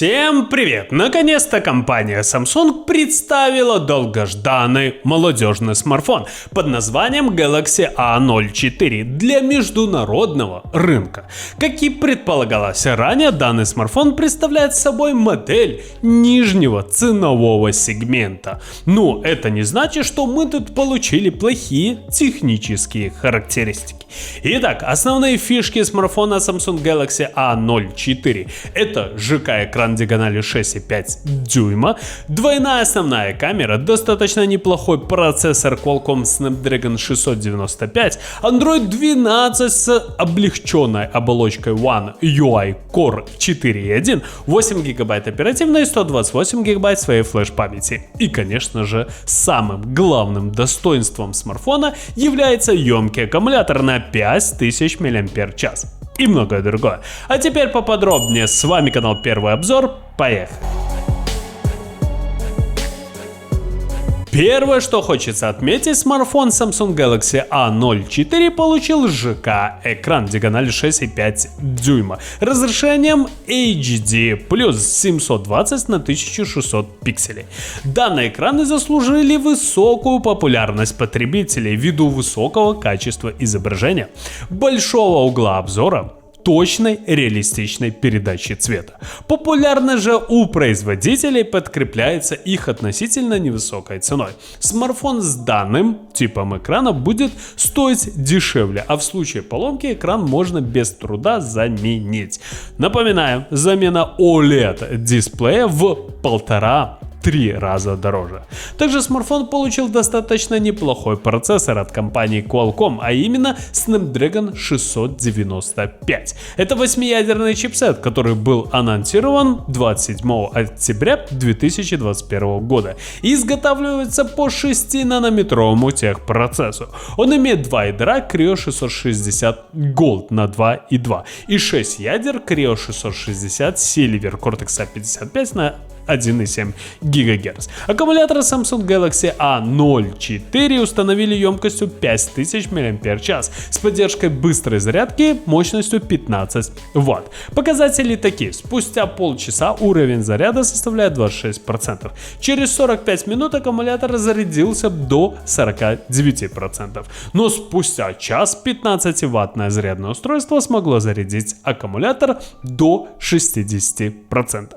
Всем привет! Наконец-то компания Samsung представила долгожданный молодежный смартфон под названием Galaxy A04 для международного рынка. Как и предполагалось ранее, данный смартфон представляет собой модель нижнего ценового сегмента. Но это не значит, что мы тут получили плохие технические характеристики. Итак, основные фишки смартфона Samsung Galaxy A04 это ЖК-экран диагональю 6,5 дюйма, двойная основная камера, достаточно неплохой процессор Qualcomm Snapdragon 695, Android 12 с облегченной оболочкой One UI Core 4.1, 8 ГБ оперативной и 128 ГБ своей флеш-памяти. И, конечно же, самым главным достоинством смартфона является емкий аккумулятор на 5000 мАч. И многое другое. А теперь поподробнее. С вами канал Первый обзор. Поехали! Первое, что хочется отметить, смартфон Samsung Galaxy A04 получил ЖК-экран диагональю 6,5 дюйма, разрешением HD+, 720 на 1600 пикселей. Данные экраны заслужили высокую популярность потребителей ввиду высокого качества изображения, большого угла обзора, точной реалистичной передачи цвета. Популярность же у производителей подкрепляется их относительно невысокой ценой. Смартфон с данным типом экрана будет стоить дешевле, а в случае поломки экран можно без труда заменить. Напоминаю, замена OLED дисплея в 1,5-3 раза дороже. Также смартфон получил достаточно неплохой процессор от компании Qualcomm, а именно Snapdragon 695. Это 8-ядерный чипсет, который был анонсирован 27 октября 2021 года и изготавливается по 6-нанометровому техпроцессу. Он имеет 2 ядра Creo 660 Gold на 2,2 и 6 ядер Creo 660 Silver Cortex A55 на 1,7 ГГц. Аккумулятор Samsung Galaxy A04 установили емкостью 5000 мАч с поддержкой быстрой зарядки мощностью 15 Вт. Показатели такие: спустя полчаса уровень заряда составляет 26%. Через 45 минут аккумулятор зарядился до 49%. Но спустя час 15-ваттное зарядное устройство смогло зарядить аккумулятор до 60%.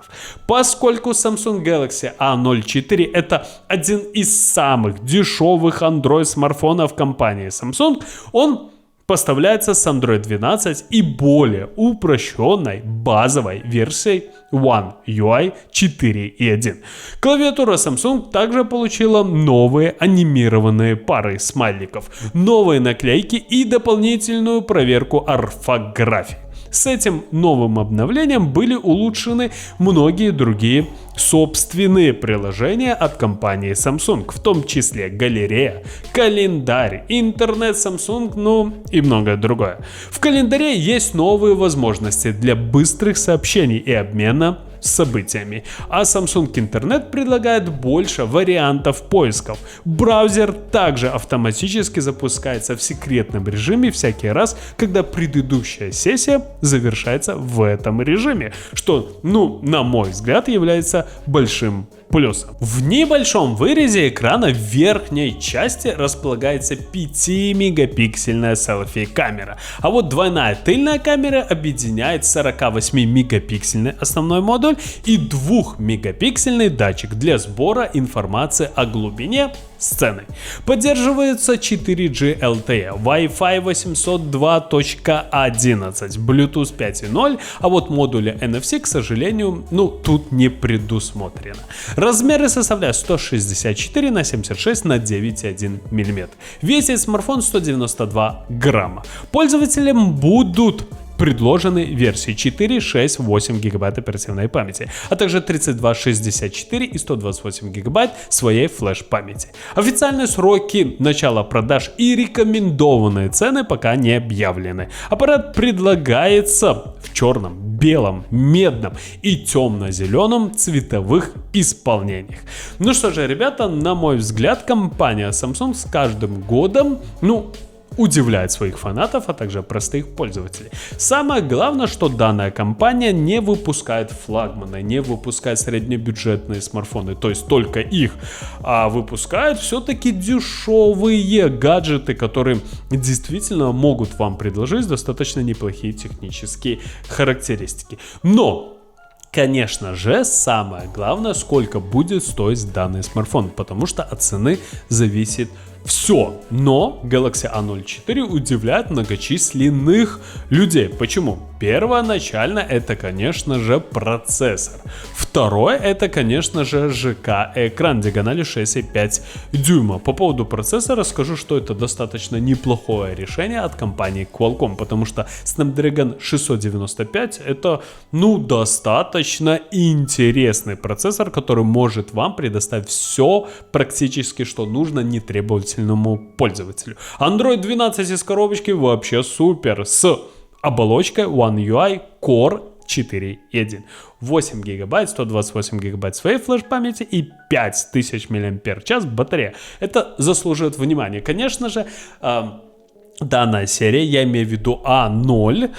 Поскольку Samsung Galaxy A04 это один из самых дешевых Android смартфонов компании Samsung, он поставляется с Android 12 и более упрощенной базовой версией One UI 4.1. Клавиатура Samsung также получила новые анимированные пары смайликов, новые наклейки и дополнительную проверку орфографии. С этим новым обновлением были улучшены многие другие собственные приложения от компании Samsung, в том числе галерея, календарь, интернет Samsung, ну и многое другое. В календаре есть новые возможности для быстрых сообщений и обмена событиями, а Samsung Интернет предлагает больше вариантов поисков. Браузер также автоматически запускается в секретном режиме всякий раз, когда предыдущая сессия завершается в этом режиме, что, на мой взгляд, является большим плюсом. В небольшом вырезе экрана в верхней части располагается 5-мегапиксельная селфи-камера, а вот двойная тыльная камера объединяет 48-мегапиксельный основной модуль и 2-мегапиксельный датчик для сбора информации о глубине сцены. Поддерживается 4G LTE, Wi-Fi 802.11, Bluetooth 5.0, а вот модуля NFC, к сожалению, тут не предусмотрено. Размеры составляют 164 на 76 на 9,1 мм. Весит смартфон 192 грамма. Пользователям будут предложены версии 4, 6, 8 ГБ оперативной памяти, а также 32, 64 и 128 ГБ своей флеш-памяти. Официальные сроки начала продаж и рекомендованные цены пока не объявлены. Аппарат предлагается в черном, белом, медном и темно-зеленом цветовых исполнениях. Ну что же, ребята, на мой взгляд, компания Samsung с каждым годом, удивляет своих фанатов, а также простых пользователей. Самое главное, что данная компания не выпускает флагманы, не выпускает среднебюджетные смартфоны, то есть только их, а выпускает все-таки дешевые гаджеты, которые действительно могут вам предложить достаточно неплохие технические характеристики. Но конечно же, самое главное, сколько будет стоить данный смартфон, потому что от цены зависит все. Но Galaxy A04 удивляет многочисленных людей. Почему? Первоначально это, конечно же, процессор. Второе, это, конечно же, ЖК-экран диагональю 6,5 дюйма. По поводу процессора скажу, что это достаточно неплохое решение от компании Qualcomm, потому что Snapdragon 695 это, достаточно интересный процессор, который может вам предоставить все практически, что нужно нетребовательному пользователю. Android 12 из коробочки вообще супер, с оболочкой One UI Core 4.1, 8 гигабайт, 128 гигабайт своей флеш-памяти и 5000 мАч батарея. Это заслуживает внимания. Конечно же, данная серия, я имею в виду А0,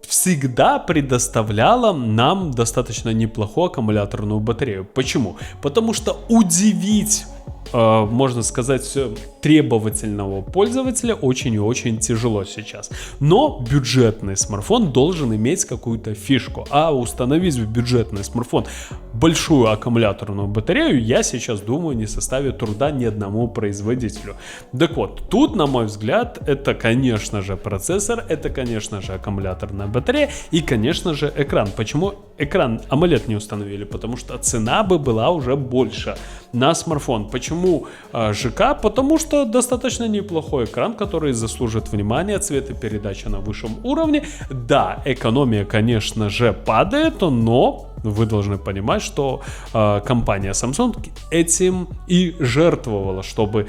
всегда предоставляла нам достаточно неплохую аккумуляторную батарею. Почему? Потому что удивить, можно сказать, требовательного пользователя очень и очень тяжело сейчас. Но бюджетный смартфон должен иметь какую-то фишку. А установить в бюджетный смартфон большую аккумуляторную батарею, я сейчас думаю, не составит труда ни одному производителю. Так вот, тут, на мой взгляд, это, конечно же, процессор, это, конечно же, аккумуляторная батарея и, конечно же, экран. Почему экран AMOLED не установили? Потому что цена бы была уже больше на смартфон. Почему ЖК? Потому что достаточно неплохой экран, который заслужит внимания, цветопередача на высшем уровне. Да, экономия, конечно же, падает, но вы должны понимать, что компания Samsung этим и жертвовала, чтобы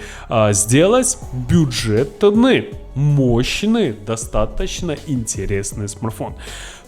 сделать бюджетный, мощный, достаточно интересный смартфон.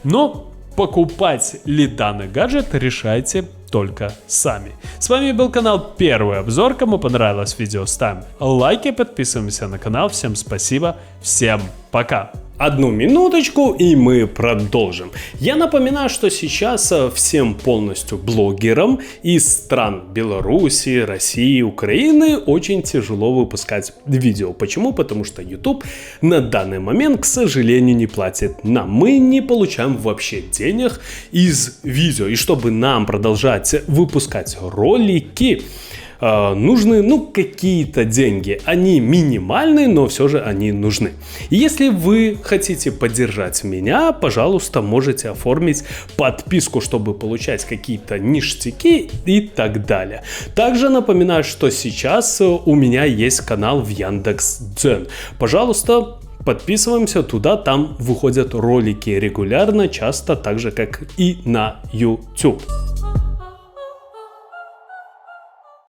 Но покупать ли данный гаджет, решайте только сами. С вами был канал Первый Обзор. Кому понравилось видео, ставим лайки, подписываемся на канал. Всем спасибо, всем пока. Одну минуточку и мы продолжим. Я напоминаю, что сейчас всем полностью блогерам из стран Беларуси, России, Украины очень тяжело выпускать видео. Почему? Потому что YouTube на данный момент, к сожалению, не платит нам. Мы не получаем вообще денег из видео. И чтобы нам продолжать выпускать ролики, нужны какие-то деньги. Они минимальные, но все же они нужны. И если вы хотите поддержать меня, пожалуйста, можете оформить подписку, чтобы получать какие-то ништяки и так далее. Также напоминаю, что сейчас у меня есть канал в Яндекс.Дзен. Пожалуйста, подписываемся туда, там выходят ролики регулярно, часто, так же как и на YouTube.